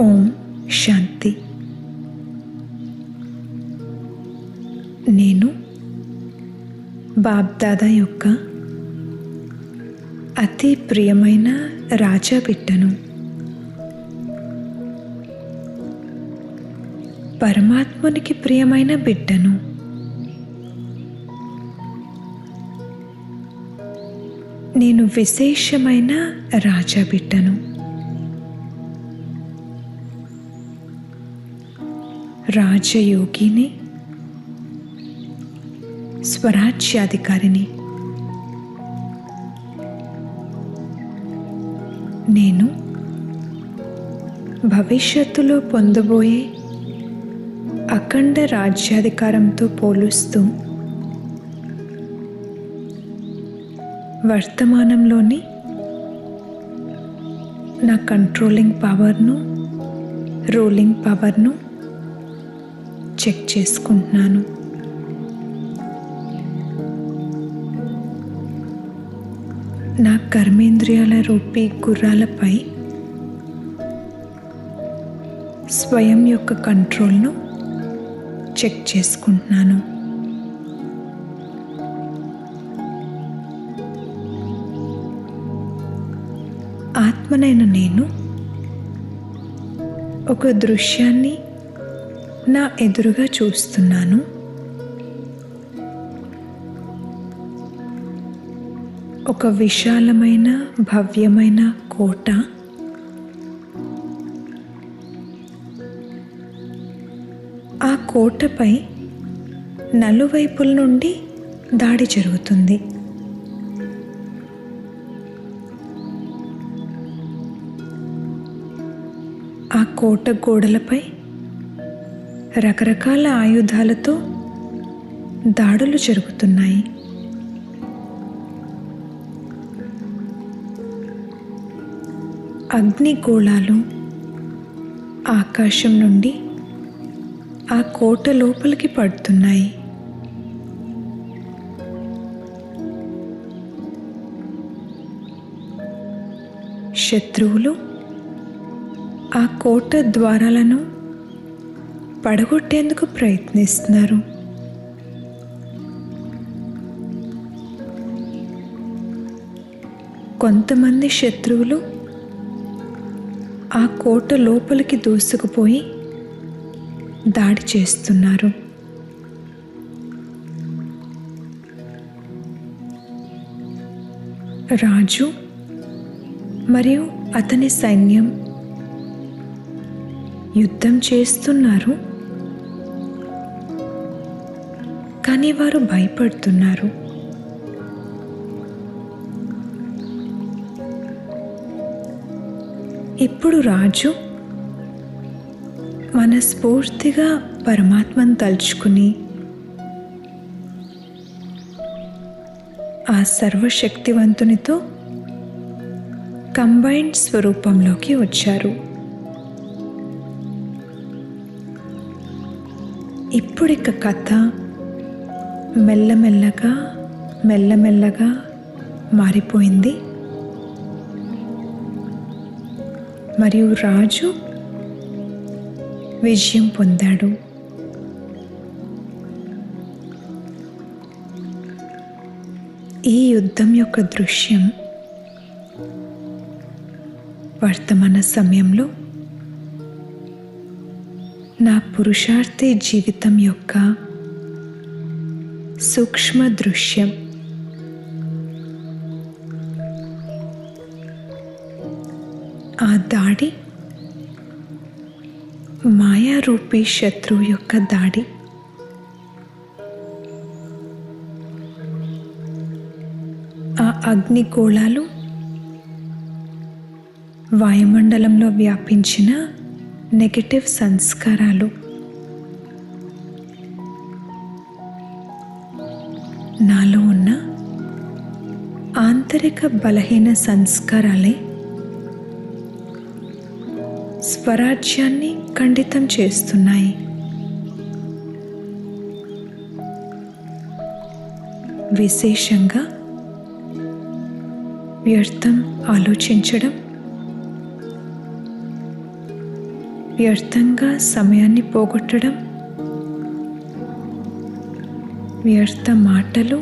ఓం శాంతి. నేను బాబ్దాదా యొక్క అతి ప్రియమైన రాజా బిడ్డను. పరమాత్మునికి ప్రియమైన బిడ్డను. నేను విశేషమైన రాజా బిడ్డను. రాజయోగిని, స్వరాజ్యాధికారిని. నేను భవిష్యత్తులో పొందబోయే అఖండ రాజ్యాధికారంతో పోలుస్తూ వర్తమానంలోని నా కంట్రోలింగ్ పవర్ను, రూలింగ్ పవర్ను చెక్ చేసుకుంటున్నాను. నా కర్మేంద్రియాల రూపీ గుర్రాలపై స్వయం యొక్క కంట్రోల్ను చెక్ చేసుకుంటున్నాను. ఆత్మనైన నేను ఒక దృశ్యాన్ని నా ఎదురుగా చూస్తున్నాను. ఒక విశాలమైన భవ్యమైన కోట, ఆ కోటపై నలువైపుల నుండి దాడి జరుగుతుంది. ఆ కోట గోడలపై రకరకాల ఆయుధాలతో దాడులు జరుగుతున్నాయి. అగ్నిగోళాలు ఆకాశం నుండి ఆ కోట లోపలికి పడుతున్నాయి. శత్రువులు ఆ కోట ద్వారాలను పడగొట్టేందుకు ప్రయత్నిస్తున్నారు. కొంతమంది శత్రువులు ఆ కోట లోపలికి దూసుకుపోయి దాడి చేస్తున్నారు. రాజు మరియు అతని సైన్యం యుద్ధం చేస్తున్నారు, కానీ వారు భయపడుతున్నారు. ఇప్పుడు రాజు మనస్ఫూర్తిగా పరమాత్మను తలుచుకుని ఆ సర్వశక్తివంతునితో కంబైన్డ్ స్వరూపంలోకి వచ్చారు. ఇప్పుడిక కథ మెల్లమెల్లగా మెల్లమెల్లగా మారిపోయింది. మరియు రాజు విజయం పొందాడు. ఈ యుద్ధం యొక్క దృశ్యం వర్తమాన సమయంలో నా పురుషార్థి జీవితం యొక్క సూక్ష్మ దృశ్యం. ఆ దాడి మాయారూపీ శత్రువు యొక్క దాడి. ఆ అగ్నిగోళాలు వాయుమండలంలో వ్యాపించిన నెగటివ్ సంస్కారాలు. నాలో ఉన్న ఆంతరిక బలహీన సంస్కారాలే స్వరాజ్యాన్ని ఖండితం చేస్తున్నాయి. విశేషంగా వ్యర్థం ఆలోచించడం, వ్యర్థంగా సమయాన్ని పోగొట్టడం, వ్యర్థ మాటలు,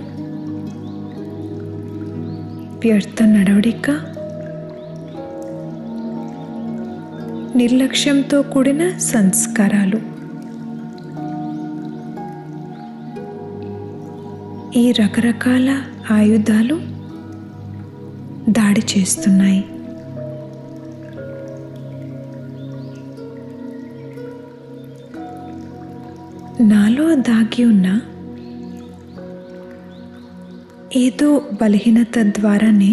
వ్యర్థ నడవడిక, నిర్లక్ష్యంతో కూడిన సంస్కారాలు, ఈ రకరకాల ఆయుధాలు దాడి చేస్తున్నాయి. నాలో దాగి ఉన్న ఏదో బలహీనత ద్వారానే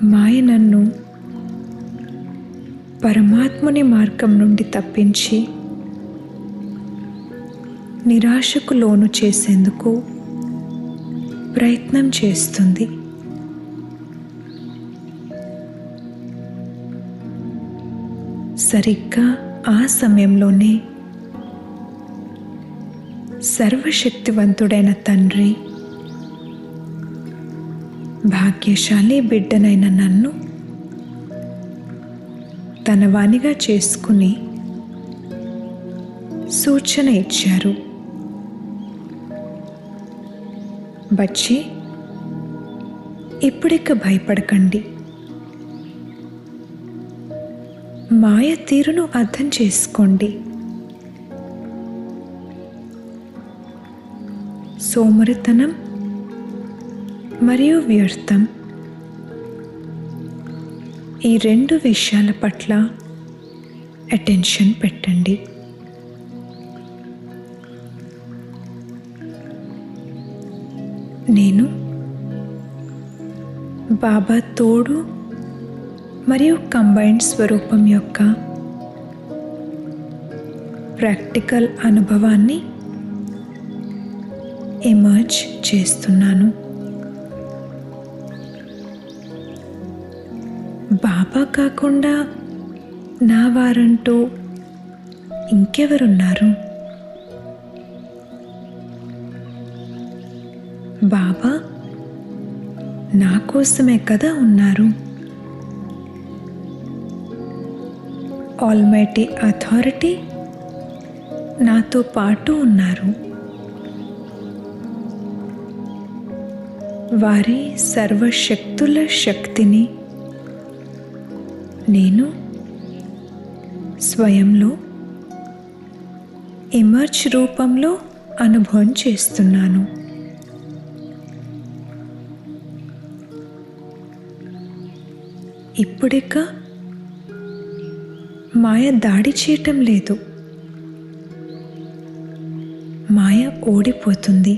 మాయ నన్ను పరమాత్ముని మార్గం నుండి తప్పించి నిరాశకు లోను చేసేందుకు ప్రయత్నం చేస్తుంది. సరిగ్గా ఆ సమయంలోనే సర్వశక్తివంతుడైన తండ్రి భాగ్యశాలి బిడ్డనైన నన్ను తన వానిగా చేసుకుని సూచన ఇచ్చారు. బచ్చి, ఇప్పుడిక భయపడకండి. మాయ తీరును అర్థం చేసుకోండి. సోమరితనం మరియు వ్యర్థం, ఈ రెండు విషయాల పట్ల అటెన్షన్ పెట్టండి. నేను బాబా తోడు మరియు కంబైన్డ్ స్వరూపం యొక్క ప్రాక్టికల్ అనుభవాన్ని ఎమర్జ్ చేస్తున్నాను. బాబా కాకుండా నా వారంటూ ఇంకెవరున్నారు? బాబా నా కోసమే కదా ఉన్నారు. ఆల్మైటీ అథారిటీ నాతో పాటు ఉన్నారు. వారి సర్వశక్తుల శక్తిని నేను స్వయంలో ఎమర్జ్ రూపంలో అనుభవం చేస్తున్నాను. ఇప్పుడిక మాయ దాడి చేయటం లేదు. మాయ ఓడిపోతుంది.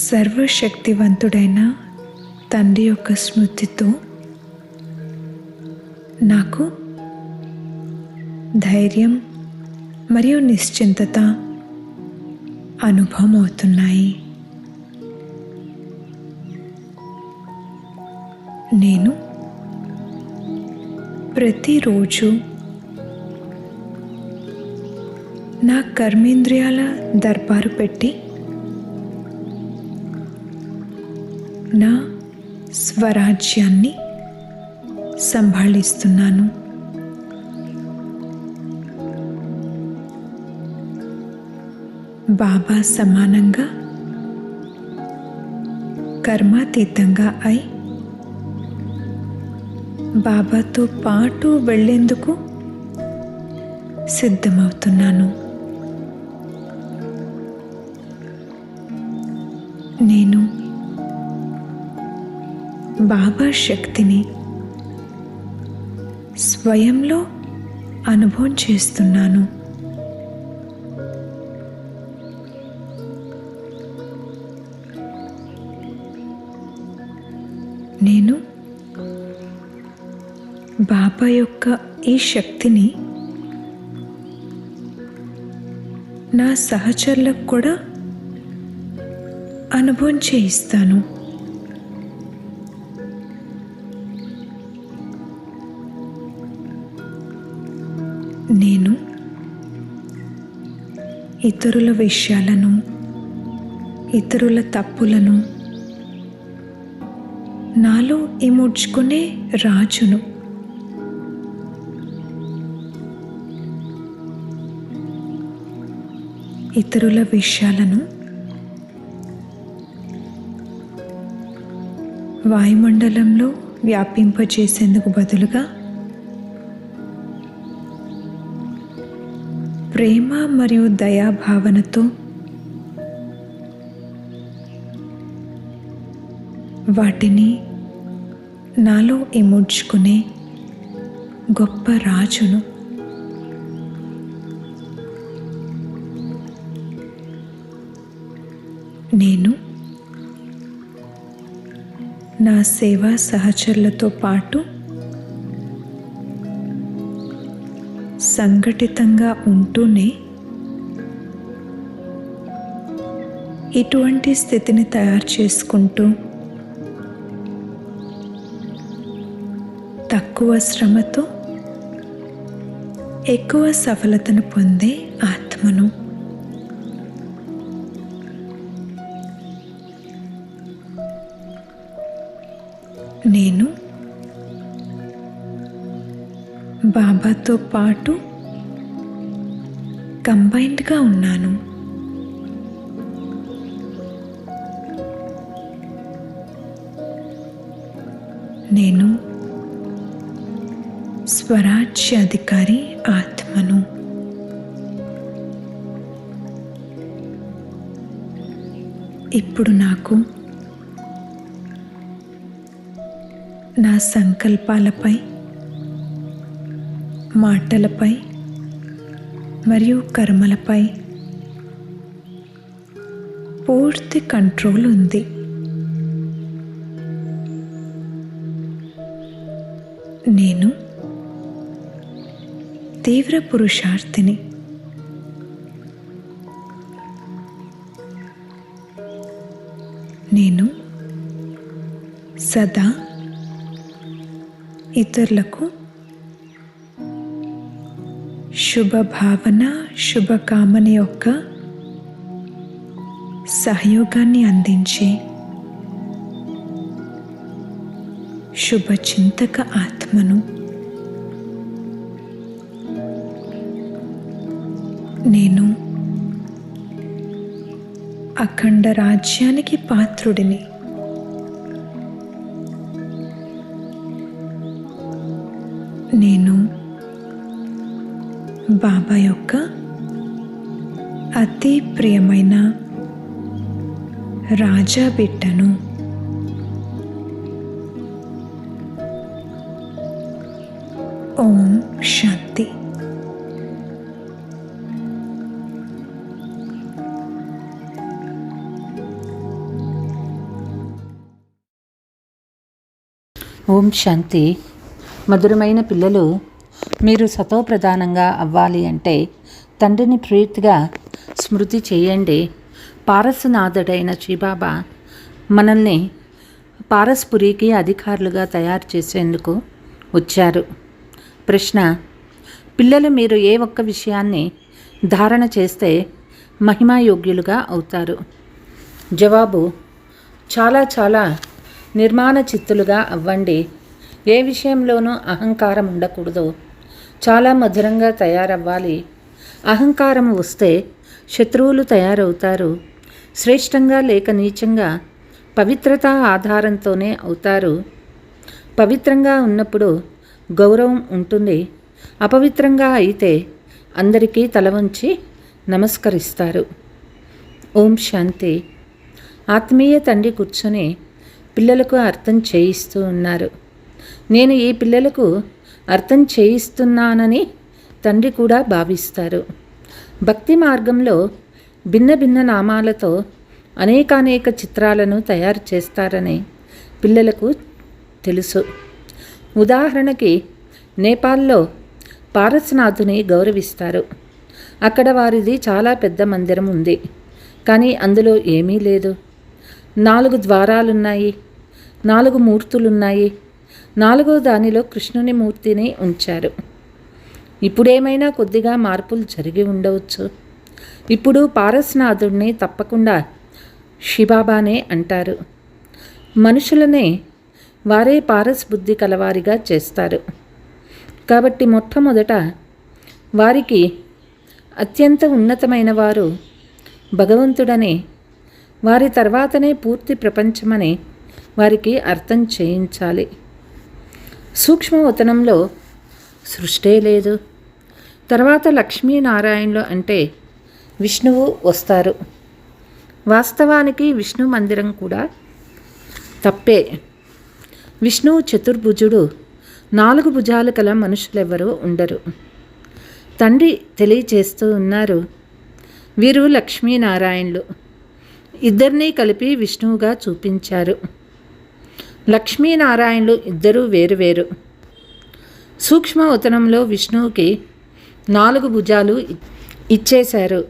సర్వశక్తివంతుడైన తండ్రి యొక్క స్మృతితో నాకు ధైర్యం మరియు నిశ్చింతత అనుభవం అవుతున్నాయి. నేను ప్రతిరోజు నా కర్మేంద్రియాల దర్బారు పెట్టి నా స్వరాజ్యాన్ని సంభాళిస్తున్నాను. బాబా సమానంగా కర్మాతీతంగా అయి బాబాతో పాటు వెళ్ళేందుకు సిద్ధమవుతున్నాను. నేను బాబా శక్తిని స్వయంలో అనుభవం చేస్తున్నాను. నేను బాబా యొక్క ఈ శక్తిని నా సహచరులకు కూడా అనుభవం చేయిస్తాను. నేను ఇతరుల విషయాలను, ఇతరుల తప్పులను నాలో ఇముడ్చుకునే రాజును. ఇతరుల విషయాలను వాయుమండలంలో వ్యాపింపచేసేందుకు బదులుగా ప్రేమ మరియు దయాభావనతో వాటిని నాలో ఇముడ్చుకునే గొప్ప రాజును. నేను నా సేవా సహచరులతో పాటు సంఘటితంగా ఉంటూనే ఇటువంటి స్థితిని తయారు చేసుకుంటూ తక్కువ శ్రమతో ఎక్కువ సఫలతను పొందే ఆత్మను. నేను బాబాతో పాటు కంబైన్డ్గా ఉన్నాను. నేను స్వరాజ్యాధికారి ఆత్మను. ఇప్పుడు నాకు నా సంకల్పాలపై, మాటలపై మరియు కర్మలపై పూర్తి కంట్రోల్ ఉంది. నేను తీవ్ర పురుషార్థిని. నేను సదా ఇతరులకు శుభభావన, శుభకామన యొక్క సహయోగాన్ని అందించే శుభచింతక ఆత్మను. నేను అఖండ రాజ్యానికి పాత్రుడిని. నేను బాబా యొక్క అతి ప్రియమైన రాజా బిడ్డను. ఓం శాంతి. ఓం శాంతి. మధురమైన పిల్లలు, మీరు సతోప్రధానంగా అవ్వాలి అంటే తండ్రిని ప్రీతిగా స్మృతి చేయండి. పారస్నాథుడైన శ్రీబాబా మనల్ని పారస్పురికి అధికారులుగా తయారు చేసేందుకు వచ్చారు. ప్రశ్న: పిల్లలు, మీరు ఏ ఒక్క విషయాన్ని ధారణ చేస్తే మహిమాయోగ్యులుగా అవుతారు? జవాబు: చాలా నిర్మాణ చిత్తులుగా అవ్వండి. ఏ విషయంలోనూ అహంకారం ఉండకూడదు. చాలా మధురంగా తయారవ్వాలి. అహంకారం వస్తే శత్రువులు తయారవుతారు. శ్రేష్టంగా లేక నీచంగా పవిత్రత ఆధారంతోనే అవుతారు. పవిత్రంగా ఉన్నప్పుడు గౌరవం ఉంటుంది. అపవిత్రంగా అయితే అందరికీ తల వంచి నమస్కరిస్తారు. ఓం శాంతి. ఆత్మీయ తండ్రి కూర్చొని పిల్లలకు అర్థం చేయిస్తూ ఉన్నారు. నేను ఈ పిల్లలకు అర్థం చేయిస్తున్నానని తండ్రి కూడా భావిస్తారు. భక్తి మార్గంలో భిన్న నామాలతో అనేక చిత్రాలను తయారు చేస్తారని పిల్లలకు తెలుసు. ఉదాహరణకి నేపాల్లో పారస్నాథుని గౌరవిస్తారు. అక్కడ వారిది చాలా పెద్ద మందిరం ఉంది. కానీ అందులో ఏమీ లేదు. 4 ద్వారాలున్నాయి, 4 మూర్తులున్నాయి. 4వ దానిలో కృష్ణుని మూర్తిని ఉంచారు. ఇప్పుడేమైనా కొద్దిగా మార్పులు జరిగి ఉండవచ్చు. ఇప్పుడు పారస్నాథుడిని తప్పకుండా శిబాబానే అంటారు. మనుషులనే వారే పారస్ బుద్ధి కలవారిగా చేస్తారు. కాబట్టి మొట్టమొదట వారికి అత్యంత ఉన్నతమైన వారు భగవంతుడని, వారి తర్వాతనే పూర్తి ప్రపంచమని వారికి అర్థం చేయించాలి. సూక్ష్మవతనంలో సృష్టే లేదు. తర్వాత లక్ష్మీనారాయణులు అంటే విష్ణువు వస్తారు. వాస్తవానికి విష్ణు మందిరం కూడా తప్పే. విష్ణువు చతుర్భుజుడు. 4 భుజాలు కల మనుషులెవరూ ఉండరు. తండ్రి తెలియచేస్తూ ఉన్నారు, వీరు లక్ష్మీనారాయణులు. ఇద్దరినీ కలిపి విష్ణువుగా చూపించారు. లక్ష్మీనారాయణులు ఇద్దరూ వేరువేరు. సూక్ష్మవతనంలో విష్ణువుకి 4 భుజాలు ఇచ్చేశారు.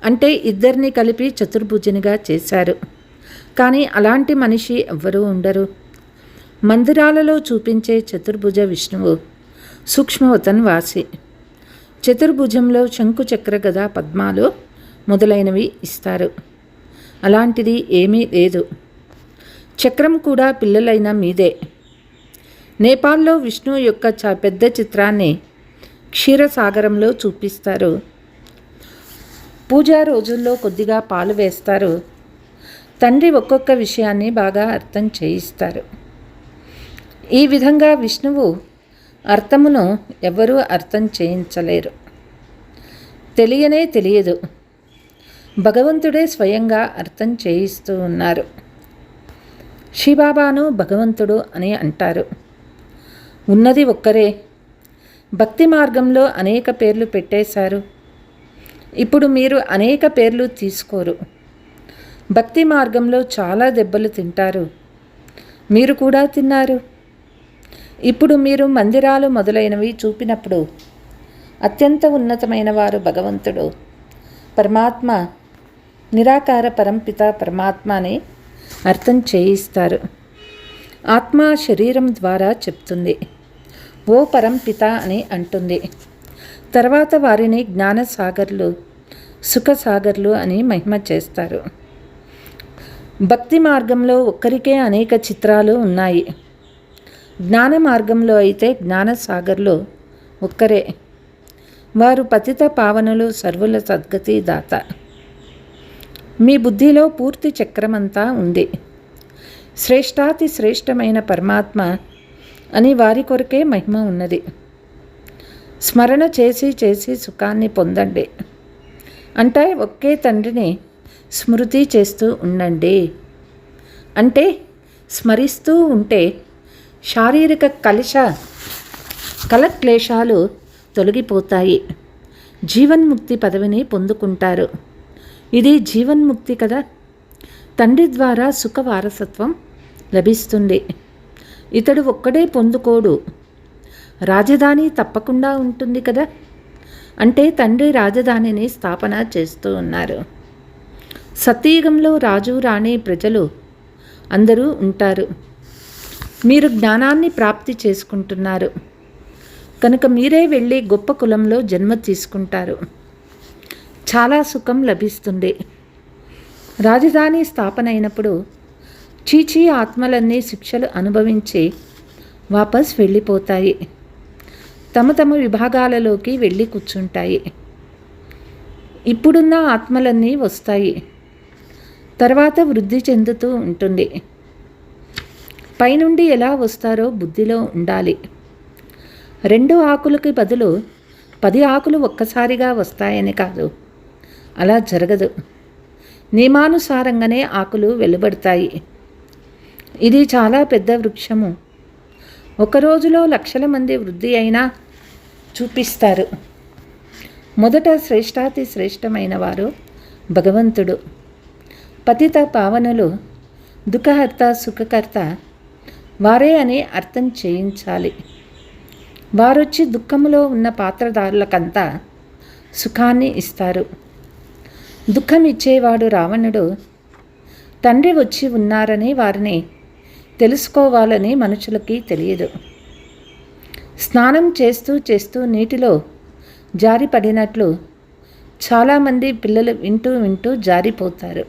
అంటే ఇద్దరిని కలిపి చతుర్భుజునిగా చేశారు. కానీ అలాంటి మనిషి ఎవ్వరూ ఉండరు. మందిరాలలో చూపించే చతుర్భుజ విష్ణువు సూక్ష్మవతన్ వాసి. చతుర్భుజంలో శంకు, చక్ర, గద, పద్మాలు మొదలైనవి ఇస్తారు. అలాంటిది ఏమీ లేదు. చక్రం కూడా పిల్లలైన మీదే. నేపాల్లో విష్ణువు యొక్క పెద్ద చిత్రాన్ని క్షీరసాగరంలో చూపిస్తారు. పూజా రోజుల్లో కొద్దిగా పాలు వేస్తారు. తండ్రి ఒక్కొక్క విషయాన్ని బాగా అర్థం చేయిస్తారు. ఈ విధంగా విష్ణువు అర్థమును ఎవరూ అర్థం చేయించలేరు. తెలియనే తెలియదు. భగవంతుడే స్వయంగా అర్థం చేయిస్తూ ఉన్నారు. శివబాబాను భగవంతుడు అని అంటారు. ఉన్నది ఒక్కరే. భక్తి మార్గంలో అనేక పేర్లు పెట్టేశారు. ఇప్పుడు మీరు అనేక పేర్లు తీసుకోరు. భక్తి మార్గంలో చాలా దెబ్బలు తింటారు. మీరు కూడా తిన్నారు. ఇప్పుడు మీరు మందిరాలు మొదలైనవి చూపినప్పుడు అత్యంత ఉన్నతమైన వారు భగవంతుడు, పరమాత్మ, నిరాకార పరంపిత పరమాత్మ అని అర్థం చేయిస్తారు. ఆత్మ శరీరం ద్వారా చెప్తుంది, ఓ పరంపిత అని అంటుంది. తర్వాత వారిని జ్ఞానసాగర్లు, సుఖసాగర్లు అని మహిమ చేస్తారు. భక్తి మార్గంలో ఒక్కరికే అనేక చిత్రాలు ఉన్నాయి. జ్ఞాన మార్గంలో అయితే జ్ఞానసాగర్లో ఒక్కరే. వారు పతిత పావనులు, సర్వుల సద్గతి దాత. మీ బుద్ధిలో పూర్తి చక్రమంతా ఉంది. శ్రేష్టాతి శ్రేష్టమైన పరమాత్మ అని వారి కొరకే మహిమ ఉన్నది. స్మరణ చేసి చేసి సుఖాన్ని పొందండి. అంటే ఒకే తండ్రిని స్మృతి చేస్తూ ఉండండి. అంటే స్మరిస్తూ ఉంటే శారీరక కలక్లేశాలు తొలగిపోతాయి. జీవన్ముక్తి పదవిని పొందుకుంటారు. ఇది జీవన్ముక్తి కదా. తండ్రి ద్వారా సుఖ వారసత్వం లభిస్తుంది. ఇతడు ఒక్కడే పొందుకోడు. రాజధాని తప్పకుండా ఉంటుంది కదా. అంటే తండ్రి రాజధానిని స్థాపన చేస్తూ ఉన్నారు. సత్యయుగంలో రాజు, రాణి, ప్రజలు అందరూ ఉంటారు. మీరు జ్ఞానాన్ని ప్రాప్తి చేసుకుంటున్నారు కనుక మీరే వెళ్ళి గొప్ప కులంలో జన్మ తీసుకుంటారు. చాలా సుఖం లభిస్తుంది. రాజధాని స్థాపన అయినప్పుడు చీచీ ఆత్మలన్నీ శిక్షలు అనుభవించి వాపస్ వెళ్ళిపోతాయి. తమ తమ విభాగాలలోకి వెళ్ళి కూర్చుంటాయి. ఇప్పుడున్న ఆత్మలన్నీ వస్తాయి. తర్వాత వృద్ధి చెందుతూ ఉంటుంది. పైనుండి ఎలా వస్తారో బుద్ధిలో ఉండాలి. 2 ఆకులకి బదులు 10 ఆకులు ఒక్కసారిగా వస్తాయని కాదు. అలా జరగదు. నియమానుసారంగానే ఆకులు వెలువడతాయి. ఇది చాలా పెద్ద వృక్షము. ఒక రోజులో లక్షల మంది వృద్ధి అయినా చూపిస్తారు. మొదట శ్రేష్టాతి శ్రేష్టమైన వారు భగవంతుడు. పతిత పావనులు, దుఃఖహర్త, సుఖకర్త వారే అని అర్థం చేయించాలి. వారొచ్చి దుఃఖములో ఉన్న పాత్రదారులకంతా సుఖాన్ని ఇస్తారు. దుఃఖం ఇచ్చేవాడు రావణుడు. తండ్రి వచ్చి ఉన్నారని వారిని తెలుసుకోవాలని మనుషులకి తెలియదు. స్నానం చేస్తూ చేస్తూ నీటిలో జారిపడినట్లు చాలామంది పిల్లలు వింటూ వింటూ జారిపోతారు.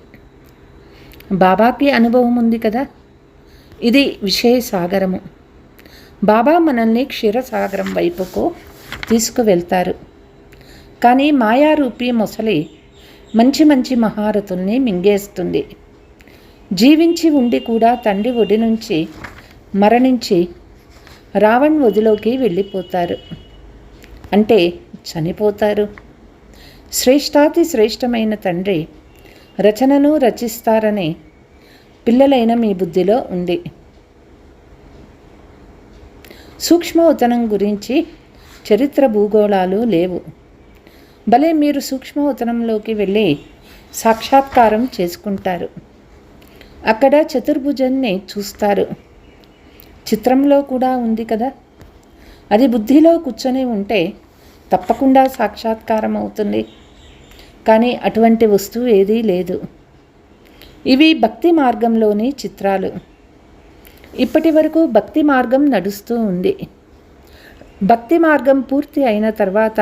బాబాకి అనుభవం ఉంది కదా. ఇది విషయ సాగరము. బాబా మనల్ని క్షీరసాగరం వైపుకు తీసుకువెళ్తారు. కానీ మాయారూపి మొసలి మంచి మంచి మహారథుల్ని మింగేస్తుంది. జీవించి ఉండి కూడా తండ్రి ఒడి నుంచి మరణించి రావణ్ ఒడిలోకి వెళ్ళిపోతారు, అంటే చనిపోతారు. శ్రేష్టాతి శ్రేష్టమైన తండ్రి రచనను రచిస్తారని పిల్లలైన మీ బుద్ధిలో ఉంది. సూక్ష్మవతనం గురించి చరిత్ర భూగోళాలు లేవు. భలే మీరు సూక్ష్మవతనంలోకి వెళ్ళి సాక్షాత్కారం చేసుకుంటారు. అక్కడ చతుర్భుజాన్ని చూస్తారు. చిత్రంలో కూడా ఉంది కదా. అది బుద్ధిలో కూర్చొని ఉంటే తప్పకుండా సాక్షాత్కారం అవుతుంది. కానీ అటువంటి వస్తువు ఏదీ లేదు. ఇవి భక్తి మార్గంలోని చిత్రాలు. ఇప్పటి వరకు భక్తి మార్గం నడుస్తూ ఉంది. భక్తి మార్గం పూర్తి అయిన తర్వాత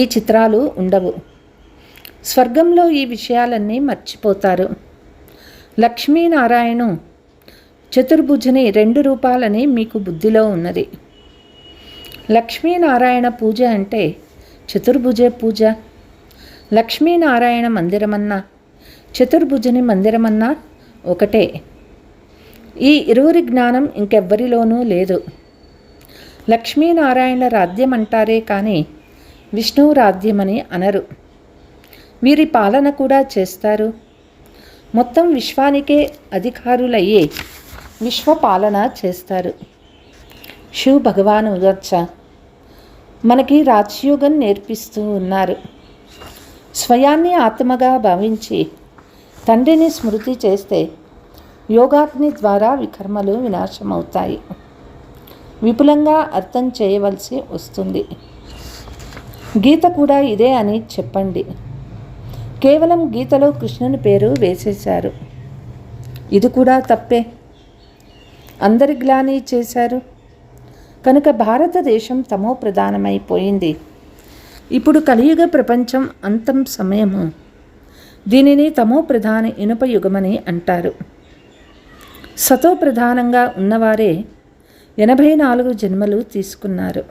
ఈ చిత్రాలు ఉండవు. స్వర్గంలో ఈ విషయాలన్నీ మర్చిపోతారు. లక్ష్మీనారాయణ చతుర్భుజని 2 రూపాలని మీకు బుద్ధిలో ఉన్నది. లక్ష్మీనారాయణ పూజ అంటే చతుర్భుజ పూజ. లక్ష్మీనారాయణ మందిరమన్నా చతుర్భుజని మందిరమన్నా ఒకటే. ఈ ఇరువురి జ్ఞానం ఇంకెవ్వరిలోనూ లేదు. లక్ష్మీనారాయణ రాజ్యం అంటారే కానీ విష్ణువు రాజ్యమని అనరు. వీరి పాలన కూడా చేస్తారు. మొత్తం విశ్వానికే అధికారులయ్యే విశ్వపాలన చేస్తారు. శివ్ భగవాను వచ్చ మనకి రాజయోగం నేర్పిస్తూ ఉన్నారు. స్వయాన్ని ఆత్మగా భావించి తండ్రిని స్మృతి చేస్తే యోగాగ్ని ద్వారా వికర్మలు వినాశమవుతాయి. విపులంగా అర్థం చేయవలసి వస్తుంది. గీత కూడా ఇదే అని చెప్పండి. కేవలం గీతలో కృష్ణుని పేరు వేసేశారు. ఇది కూడా తప్పే. అందరి గ్లాని చేశారు కనుక భారతదేశం తమో ప్రధానమైపోయింది. ఇప్పుడు కలియుగ ప్రపంచం అంతం సమయము. దీనిని తమో ప్రధాన ఇనుప యుగమని అంటారు. సతో ప్రధానంగా ఉన్నవారే 84 జన్మలు తీసుకున్నారు.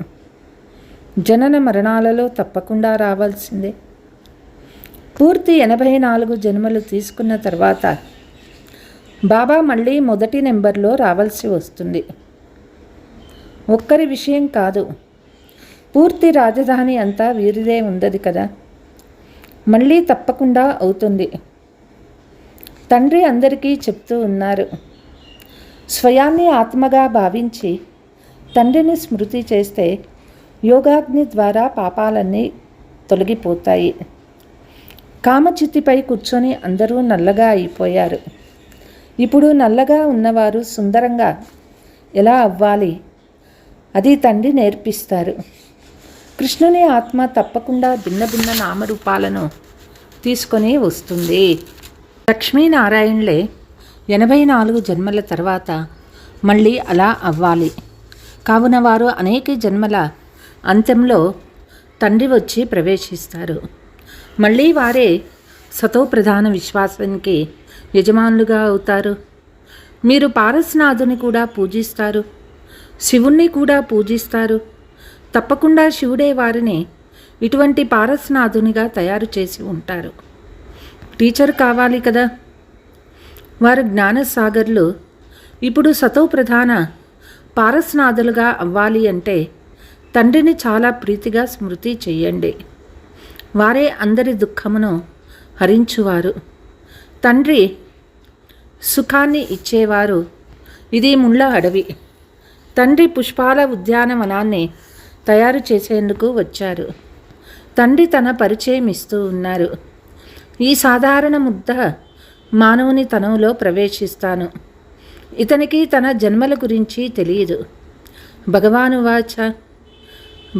జనన మరణాలలో తప్పకుండా రావాల్సిందే. పూర్తి 84 జన్మలు తీసుకున్న తర్వాత బాబా మళ్ళీ మొదటి నెంబర్లో రావాల్సి వస్తుంది. ఒక్కరి విషయం కాదు, పూర్తి రాజధాని అంతా వీరిదే ఉండదు కదా. మళ్ళీ తప్పకుండా అవుతుంది. తండ్రి అందరికీ చెప్తూ ఉన్నారు, స్వయాన్ని ఆత్మగా భావించి తండ్రిని స్మృతి చేస్తే యోగాగ్ని ద్వారా పాపాలన్నీ తొలగిపోతాయి. కామచిత్తిపై కూర్చొని అందరూ నల్లగా అయిపోయారు. ఇప్పుడు నల్లగా ఉన్నవారు సుందరంగా ఎలా అవ్వాలి అది తండ్రి నేర్పిస్తారు. కృష్ణుని ఆత్మ తప్పకుండా భిన్న భిన్న నామరూపాలను తీసుకొని వస్తుంది. లక్ష్మీనారాయణలే 84 జన్మల తర్వాత మళ్ళీ అలా అవ్వాలి. కావున వారు అనేక జన్మల అంత్యంలో తండ్రి వచ్చి ప్రవేశిస్తారు. మళ్ళీ వారే సతో ప్రధాన విశ్వాసానికి యజమానులుగా అవుతారు. మీరు పారస్నాథుని కూడా పూజిస్తారు, శివుణ్ణి కూడా పూజిస్తారు. తప్పకుండా శివుడే వారిని ఇటువంటి పారస్నాథునిగా తయారు చేసి ఉంటారు. టీచర్ కావాలి కదా. వారు జ్ఞానసాగర్లు. ఇప్పుడు సతో ప్రధాన పారస్నాథులుగా అవ్వాలి అంటే తండ్రిని చాలా ప్రీతిగా స్మృతి చెయ్యండి. వారే అందరి దుఃఖమును హరించువారు. తండ్రి సుఖాన్ని ఇచ్చేవారు. ఇది ముళ్ళ అడవి. తండ్రి పుష్పాల ఉద్యానవనాన్ని తయారు చేసేందుకు వచ్చారు. తండ్రి తన పరిచయం ఇస్తూ ఉన్నారు. ఈ సాధారణ ముద్ద మానవుని తనువులో ప్రవేశిస్తాను. ఇతనికి తన జన్మల గురించి తెలియదు. భగవాను వాచ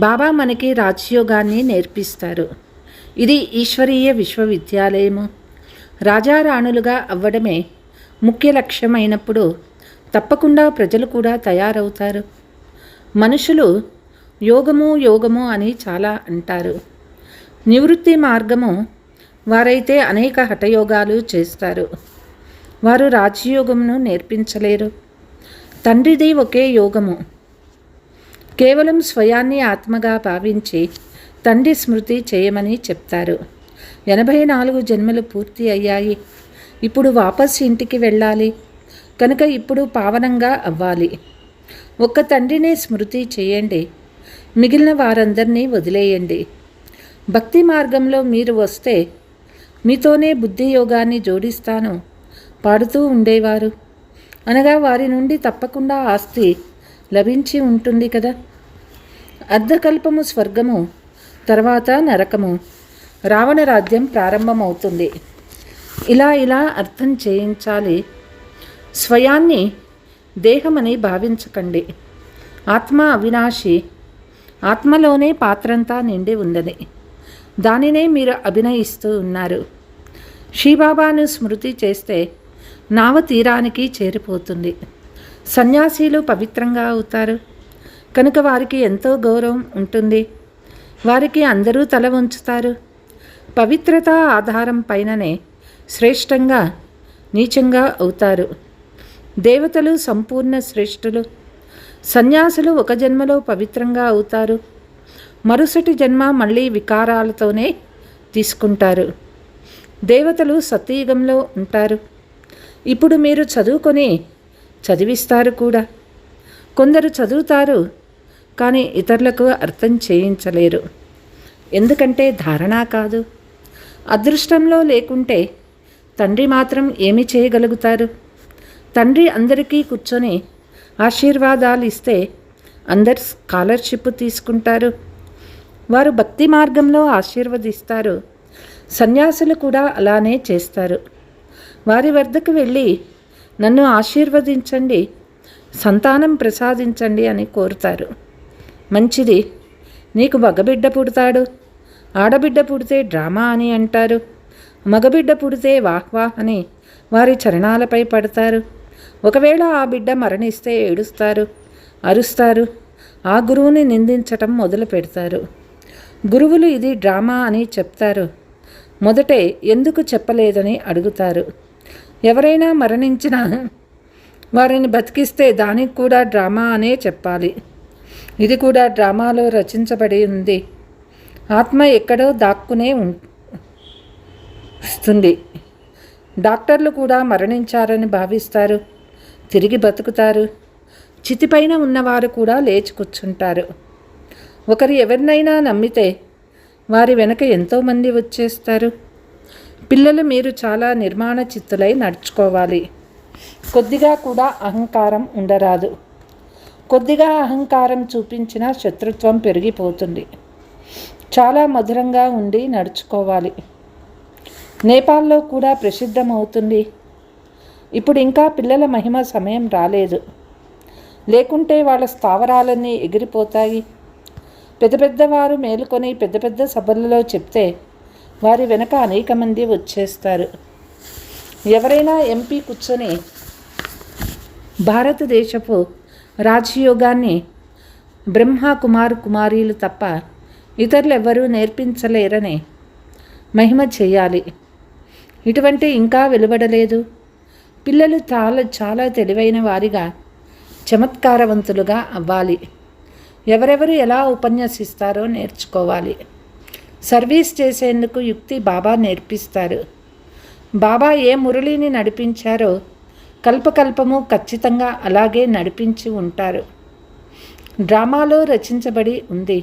బాబా మనకి రాజయోగాన్ని నేర్పిస్తారు. ఇది ఈశ్వరీయ విశ్వవిద్యాలయము. రాజారాణులుగా అవ్వడమే ముఖ్య లక్ష్యమైనప్పుడు తప్పకుండా ప్రజలు కూడా తయారవుతారు. మనుషులు యోగము యోగము అని చాలా అంటారు. నివృత్తి మార్గము వారైతే అనేక హఠయోగాలు చేస్తారు. వారు రాజయోగమును నేర్పించలేరు. తండ్రిది ఒకే యోగము. కేవలం స్వయాన్ని ఆత్మగా భావించి తండ్రి స్మృతి చేయమని చెప్తారు. 84 జన్మలు పూర్తి అయ్యాయి. ఇప్పుడు వాపస్ ఇంటికి వెళ్ళాలి కనుక ఇప్పుడు పావనంగా అవ్వాలి. ఒక్క తండ్రినే స్మృతి చేయండి, మిగిలిన వారందరినీ వదిలేయండి. భక్తి మార్గంలో మీరు వస్తే మీతోనే బుద్ధి యోగాన్ని జోడిస్తాను పాడుతూ ఉండేవారు. అనగా వారి నుండి తప్పకుండా ఆస్తి లభించి ఉంటుంది కదా. అర్ధకల్పము స్వర్గము, తర్వాత నరకము, రావణ రాజ్యం ప్రారంభమవుతుంది. ఇలా అర్థం చేయించాలి. స్వయాన్ని దేహమని భావించకండి. ఆత్మ అవినాశి. ఆత్మలోనే పాత్రంతా నిండి ఉందని దానినే మీరు అభినయిస్తూ ఉన్నారు. శ్రీబాబాను స్మృతి చేస్తే నావ తీరానికి చేరిపోతుంది. సన్యాసీలు పవిత్రంగా అవుతారు కనుక వారికి ఎంతో గౌరవం ఉంటుంది. వారికి అందరూ తల వంచుతారు. పవిత్రత ఆధారం పైననే శ్రేష్టంగా నీచంగా అవుతారు. దేవతలు సంపూర్ణ శ్రేష్ఠులు. సన్యాసులు ఒక జన్మలో పవిత్రంగా అవుతారు, మరుసటి జన్మ మళ్ళీ వికారాలతోనే తీసుకుంటారు. దేవతలు సత్యయుగంలో ఉంటారు. ఇప్పుడు మీరు చదువుకొని చదివిస్తారు కూడా. కొందరు చదువుతారు కానీ ఇతరులకు అర్థం చేయించలేరు. ఎందుకంటే ధారణ కాదు. అదృష్టంలో లేకుంటే తండ్రి మాత్రం ఏమి చేయగలుగుతారు? తండ్రి అందరికీ కూర్చొని ఆశీర్వాదాలు ఇస్తే అందరు స్కాలర్షిప్ తీసుకుంటారు. వారు భక్తి మార్గంలో ఆశీర్వదిస్తారు. సన్యాసులు కూడా అలానే చేస్తారు. వారి వద్దకు వెళ్ళి నన్ను ఆశీర్వదించండి, సంతానం ప్రసాదించండి అని కోరుతారు. మంచిది, నీకు మగబిడ్డ పుడతాడు, ఆడబిడ్డ పుడితే డ్రామా అని అంటారు, మగబిడ్డ పుడితే వాహ్ వాహ్ అని వారి చరణాలపై పడతారు. ఒకవేళ ఆ బిడ్డ మరణిస్తే ఏడుస్తారు, అరుస్తారు, ఆ గురువుని నిందించటం మొదలు పెడతారు. గురువులు ఇది డ్రామా అని చెప్తారు. మొదటే ఎందుకు చెప్పలేదని అడుగుతారు. ఎవరైనా మరణించినా వారిని బతికిస్తే దానికి కూడా డ్రామా అనే చెప్పాలి. ఇది కూడా డ్రామాలో రచించబడి ఉంది. ఆత్మ ఎక్కడో దాక్కునే వస్తుంది. డాక్టర్లు కూడా మరణించారని భావిస్తారు, తిరిగి బతుకుతారు. చితిపైన ఉన్నవారు కూడా లేచి కూర్చుంటారు. ఒకరు ఎవరినైనా నమ్మితే వారి వెనక ఎంతోమంది వచ్చేస్తారు. పిల్లలు మీరు చాలా నిర్మాణ చిత్తులై నడుచుకోవాలి. కొద్దిగా కూడా అహంకారం ఉండరాదు. కొద్దిగా అహంకారం చూపించిన శత్రుత్వం పెరిగిపోతుంది. చాలా మధురంగా ఉండి నడుచుకోవాలి. నేపాల్లో కూడా ప్రసిద్ధమవుతుంది. ఇప్పుడు ఇంకా పిల్లల మహిమ సమయం రాలేదు. లేకుంటే వాళ్ళ స్థావరాలన్నీ ఎగిరిపోతాయి. పెద్ద పెద్దవారు మేలుకొని పెద్ద పెద్ద సభలలో చెప్తే వారి వెనక అనేక మంది వచ్చేస్తారు. ఎవరైనా ఎంపీ కూర్చొని భారతదేశపు రాజయోగాన్ని బ్రహ్మ కుమారీలు తప్ప ఇతరులెవ్వరూ నేర్పించలేరని మహిమ చేయాలి. ఇటువంటి ఇంకా వెలువడలేదు. పిల్లలు చాలా చాలా తెలివైన వారిగా చమత్కారవంతులుగా అవ్వాలి. ఎవరెవరు ఎలా ఉపన్యసిస్తారో నేర్చుకోవాలి. సర్వీస్ చేసేందుకు యుక్తి బాబా నేర్పిస్తారు. బాబా ఏ మురళిని నడిపించారో కల్పకల్పము ఖచ్చితంగా అలాగే నడిపించి ఉంటారు. డ్రామాలో రచించబడి ఉంది.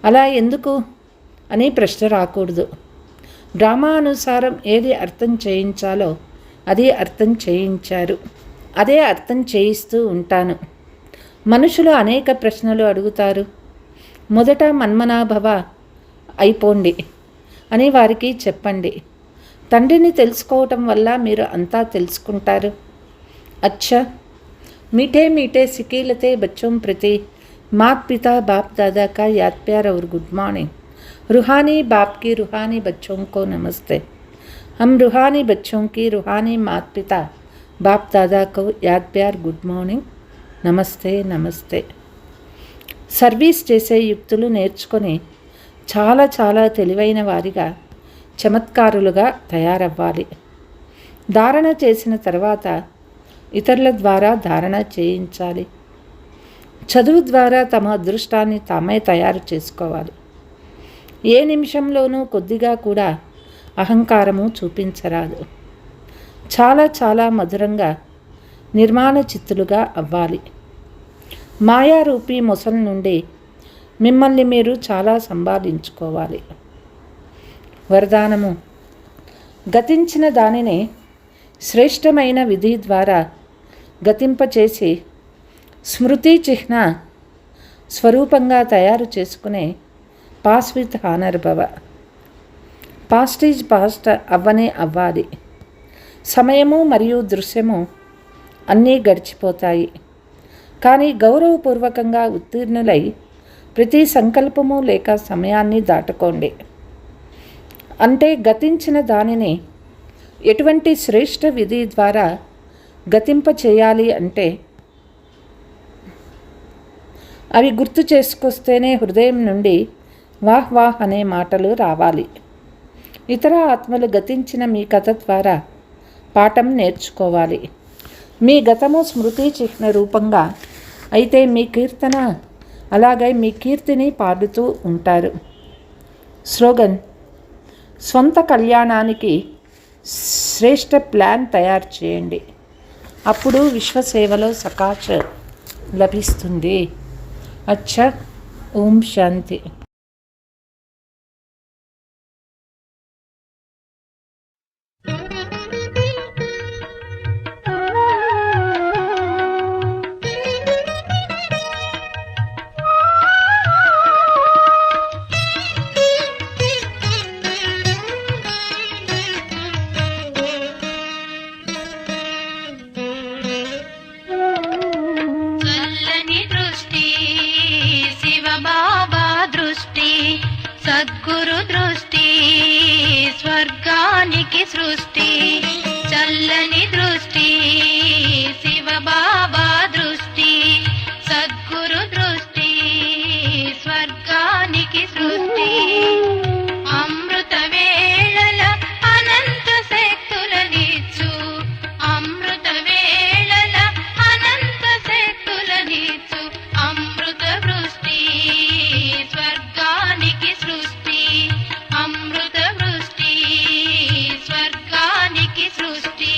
అలా ఎందుకు అని ప్రశ్న రాకూడదు. డ్రామా అనుసారం ఏది అర్థం చేయించాలో అది అర్థం చేయించారు. అదే అర్థం చేయిస్తూ ఉంటాను. మనుషులు అనేక ప్రశ్నలు అడుగుతారు. మొదట మన్మనాభవ అయిపోండి అని వారికి చెప్పండి. తండ్రిని తెలుసుకోవటం వల్ల మీరు అంతా తెలుసుకుంటారు. అచ్చా, మీఠే మీఠే సికీలతే బచ్చోం ప్రతి మాత్ పితా బాప్ దాదా కా యాద్ ప్యార్ और गुड मॉर्निंग। रूहानी बाप की रूहानी बच्चों को नमस्ते। हम रूहानी बच्चों की रूहानी मात पिता बाप दादा को याद प्यार गुड मॉर्निंग నమస్తే నమస్తే. సర్వీస్ చేసే యుక్తులు నేర్చుకొని చాలా చాలా తెలివైన వారిగా చమత్కారులుగా తయారవ్వాలి. ధారణ చేసిన తర్వాత ఇతరుల ద్వారా ధారణ చేయించాలి. చదువు ద్వారా తమ అదృష్టాన్ని తామే తయారు చేసుకోవాలి. ఏ నిమిషంలోనూ కొద్దిగా కూడా అహంకారము చూపించరాదు. చాలా చాలా మధురంగా నిర్మాణ చిత్తులుగా అవ్వాలి. మాయారూపీ మొసలి నుండి మిమ్మల్ని మీరు చాలా సంపాదించుకోవాలి. వరదానము: గతించిన దానిని శ్రేష్టమైన విధి ద్వారా గతింపచేసి స్మృతి చిహ్న స్వరూపంగా తయారు చేసుకునే పాస్ విత్ హానర్ భవ. పాస్ట్ ఈజ్ పాస్ట్ అవ్వనే అవ్వాలి. సమయము మరియు దృశ్యము అన్నీ గడిచిపోతాయి. కానీ గౌరవపూర్వకంగా ఉత్తీర్ణులై ప్రతి సంకల్పము లేక సమయాన్ని దాటుకోండి. అంటే గతించిన దానిని ఎటువంటి శ్రేష్ఠ విధి ద్వారా గతింప చేయాలి అంటే అవి గుర్తు చేసుకొస్తేనే హృదయం నుండి వాహ్ వాహ్ అనే మాటలు రావాలి. ఇతర ఆత్మలు గతించిన మీ కథ ద్వారా పాఠం నేర్చుకోవాలి. మీ గతము స్మృతి చిహ్న రూపంగా అయితే మీ కీర్తన అలాగే మీ కీర్తిని పాడుతూ ఉంటారు. స్లోగన్: స్వంత కళ్యాణానికి శ్రేష్ఠ ప్లాన్ తయారు చేయండి. అప్పుడు విశ్వసేవలో సకాశ లభిస్తుంది. అచ్చా, ఓం శాంతి. సద్గురు దృష్టి స్వర్గానికి సృష్టి, చల్లని దృష్టి శివ బాబా దృష్టి, సద్గురు దృష్టి స్వర్గానికి సృష్టి. అమృత వేళల అనంత శక్తులనిచ్చు, అమృత వేళల అనంత శక్తులనిచ్చు, అమృత వృష్టి స్వర్గానికి సృష్టి, అమృత వృష్టి స్వర్గానికి సృష్టి.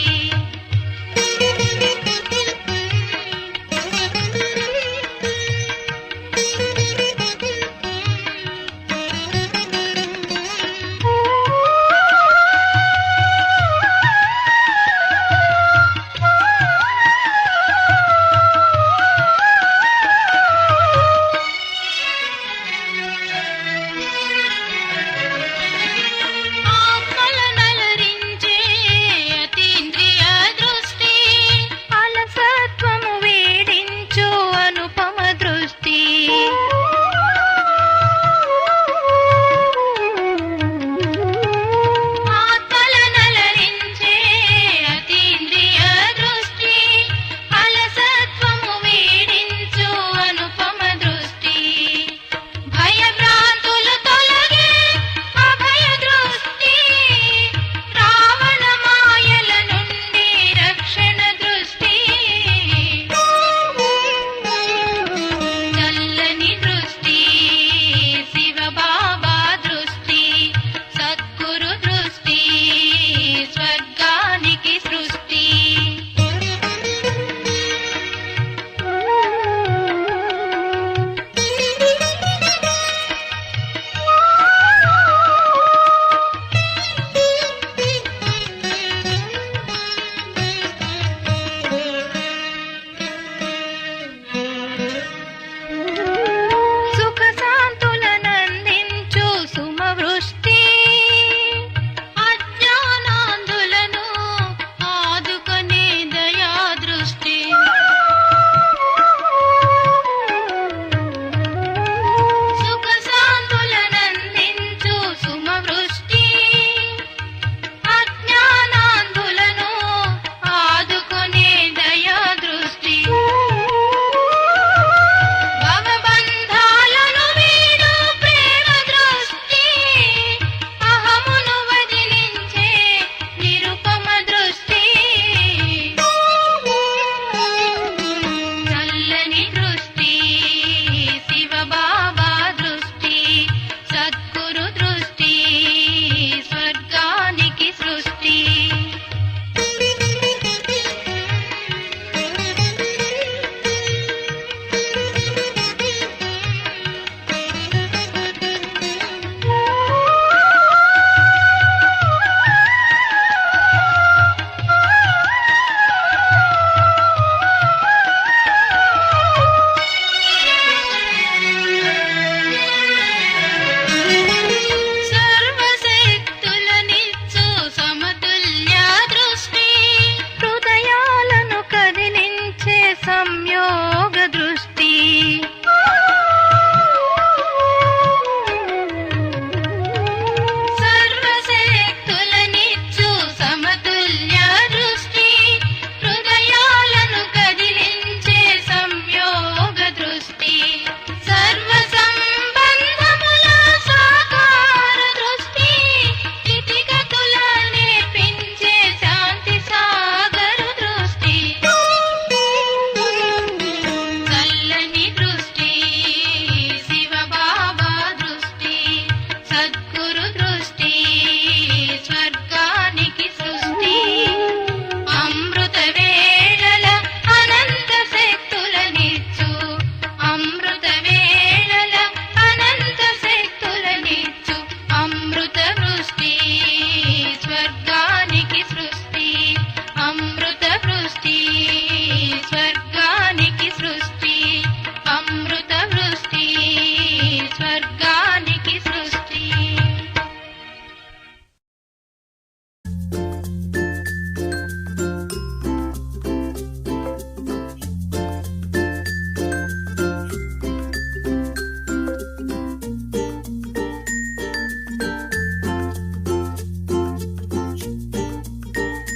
సంయోగ దృష్టి